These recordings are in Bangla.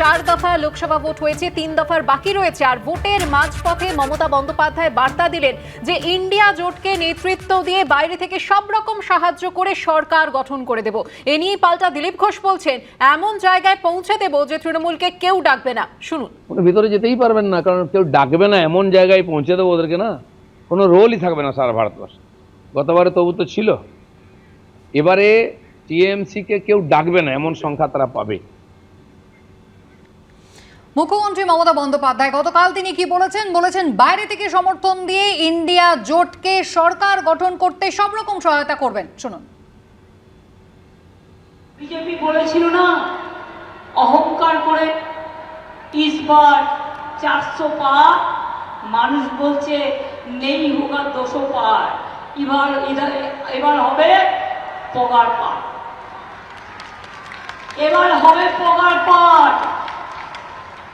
4 দফা লোকসভা ভোট হয়েছে, 3 দফার বাকি রয়েছে। আর ভোটের মাঝপথে মমতা বন্দ্যোপাধ্যায় বার্তা দিলেন যে ইন্ডিয়া জোটকে নেতৃত্ব দিয়ে বাইরে থেকে সব রকম সাহায্য করে সরকার গঠন করে দেব। এ নিয়ে পাল্টা দিলীপ ঘোষ বলছেন, এমন জায়গায় পৌঁছে দেব যে তৃণমূলকে কেউ ডাকবে না। শুনুন। ভিতরে যেতেই পারবেন না, কারণ কেউ ডাকবে না, এমন জায়গায় পৌঁছে দেবো ওদেরকে, না কোনো রোলই থাকবে না সারা ভারতবর্ষে। গতবারে তবু তো ছিল, এবারে টিএমসিকে কেউ ডাকবে না এমন সংখ্যা তারা পাবে। মুখ্যমন্ত্রী মমতা বন্দ্যোপাধ্যায় গতকাল তিনি কি বলেছেন বাইরে থেকে সমর্থন দিয়ে ইন্ডিয়া জোটকে সরকার গঠন করতে সব রকম সহায়তা করবেন। শুনুন। বিজেপি বলেছিল না অহংকার করে ইসবার 400 পার, মানুষ বলছে নেই হোগা 200 পার, এবার হবে পগার পার, এবার হবে পগার পার।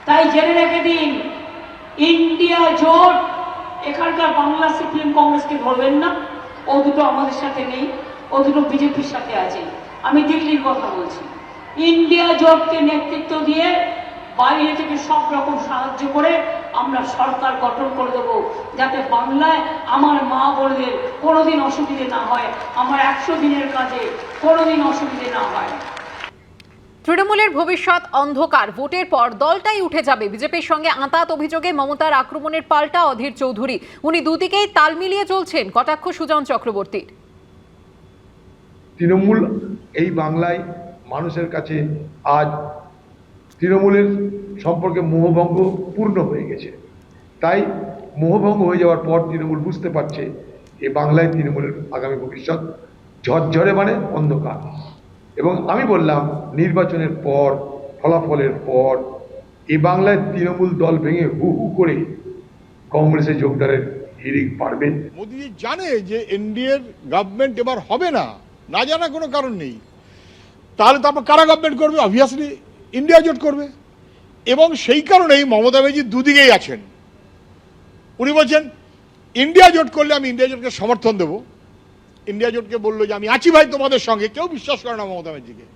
তাই জেনে রেখে দিন, ইন্ডিয়া জোট এখানকার বাংলা সিপিএম কংগ্রেসকে ধরবেন না, ও দুটো আমাদের সাথে নেই, ও দুটো বিজেপির সাথে আছে। আমি দিল্লির কথা বলছি। ইন্ডিয়া জোটকে নেতৃত্ব দিয়ে বাইরে থেকে সব রকম সাহায্য করে আমরা সরকার গঠন করে দেবো, যাতে বাংলায় আমার মা বোনদের কোনোদিন অসুবিধে না হয়, আমার 100 দিনের কাজে কোনোদিন অসুবিধে না হয়। তৃণমূলের ভবিষ্যৎ অন্ধকার, ভোটের পর দলটাই উঠে যাবে। বিজেপির সঙ্গে আঁতাত অভিযোগে মমতার আক্রমণের পাল্টা অধীর চৌধুরী। উনি দুদিকেই তাল মিলিয়ে চলছেন, কটাক্ষ সুজন চক্রবর্তীর। তৃণমূল এই বাংলায় মানুষের কাছে আজ তৃণমূলের সম্পর্কে মোহভঙ্গ পূর্ণ হয়ে গেছে। তাই মোহভঙ্গ হয়ে যাওয়ার পর তৃণমূল বুঝতে পারছে এই বাংলায় তৃণমূলের আগামী ভবিষ্যৎ ঝরঝরে মানে অন্ধকার। এবং আমি বললাম নির্বাচনের পর, ফলাফলের পর এই বাংলায় তৃণমূল দল ভেঙে হু হু করে কংগ্রেসে যোগদানের হিড়িক পারবে। মোদী জানে যে এনডিএর গভর্নমেন্ট এবার হবে না, না জানা কোনো কারণ নেই। তাহলে তারপর কারা গভর্নমেন্ট করবে? অবভিয়াসলি ইন্ডিয়া জোট করবে। এবং সেই কারণেই মমতা ব্যানার্জি দুদিকেই আছেন। উনি বলছেন ইন্ডিয়া জোট করলে আমি ইন্ডিয়া জোটকে সমর্থন দেবো। ইন্ডিয়া জোটকে বললো যে আমি আছি ভাই তোমাদের সঙ্গে, কেউ বিশ্বাস করে না মমতা ব্যানার্জিকে।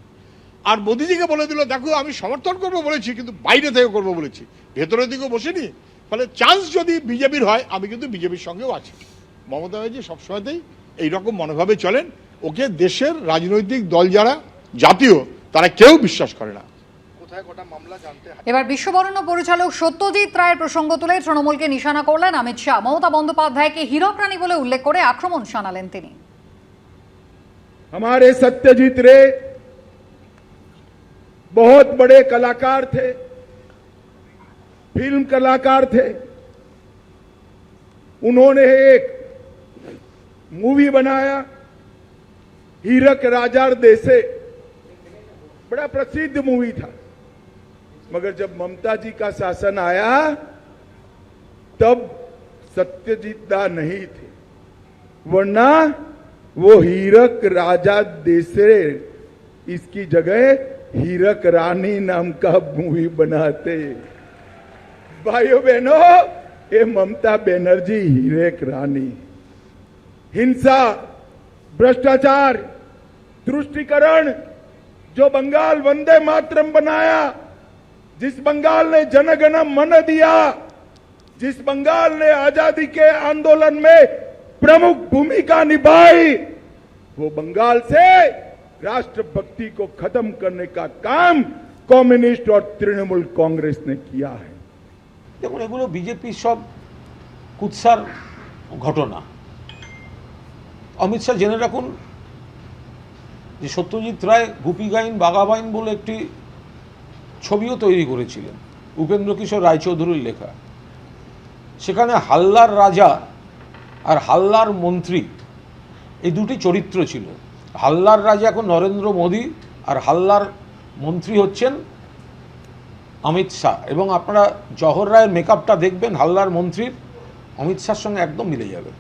আর মোদিজিকে বলে দিল দেখো আমি সমর্থন করবো বলেছি, কিন্তু বাইরে থেকে করবো বলেছি, ভেতরের দিকেও বসেনি। ফলে চান্স যদি বিজেপির হয়, আমি কিন্তু বিজেপির সঙ্গেও আছি। মমতা ব্যানার্জি সবসময়তেই এইরকম মনোভাবে চলেন। ওকে দেশের রাজনৈতিক দল যারা জাতীয়, তারা কেউ বিশ্বাস করে না। এবার বিশ্ববরেণ্য পরিচালক সত্যজিৎ রায়ের প্রসঙ্গ তুলে তৃণমূলকে নিশানা করলেন অমিত শাহ। মমতা বন্দ্যোপাধ্যায়কে হীরক রানী বলে উল্লেখ করে আক্রমণ শানালেন তিনি। हमारे सत्यजीत रे बहुत बड़े कलाकार थे, फिल्म कलाकार थे। उन्होंने एक मूवी बनाया हीरक राजा देसे, बड़ा प्रसिद्ध मूवी था। मगर जब ममता जी का शासन आया तब सत्यजीत दा नहीं थे, वरना वो हीरक राजा देसे इसकी जगह हीरक रानी नाम का मूवी बनाते। भाइयों बहनों, ये ममता बनर्जी हीरक रानी। हिंसा, भ्रष्टाचार, तुष्टीकरण, जो बंगाल वंदे मातरम बनाया, जिस बंगाल ने जनगण मन दिया, जिस बंगाल ने आजादी के आंदोलन में प्रमुख भूमिका निभाई, वो बंगाल से राष्ट्रभक्ति को खत्म करने का काम कम्युनिस्ट और तृणमूल कांग्रेस ने किया है। দেখুন, এগুলো বিজেপির সব কুৎসার ঘটনা। অমিত শাহ জেনে রাখুন যে সত্যজিৎ রায় গুপি গাইন বাঘাবাইন বলে একটি ছবিও তৈরি করেছিলেন, উপেন্দ্র কিশোর রায়চৌধুরীর লেখা। সেখানে হাল্লার রাজা আর হাল্লার মন্ত্রী এই দুটি চরিত্র ছিল। হাল্লার রাজা এখন নরেন্দ্র মোদী, আর হাল্লার মন্ত্রী হচ্ছেন অমিত শাহ। এবং আপনারা জহর রায়ের মেকআপটা দেখবেন হাল্লার মন্ত্রীর, অমিত শাহর সঙ্গে একদম মিলে যাবে।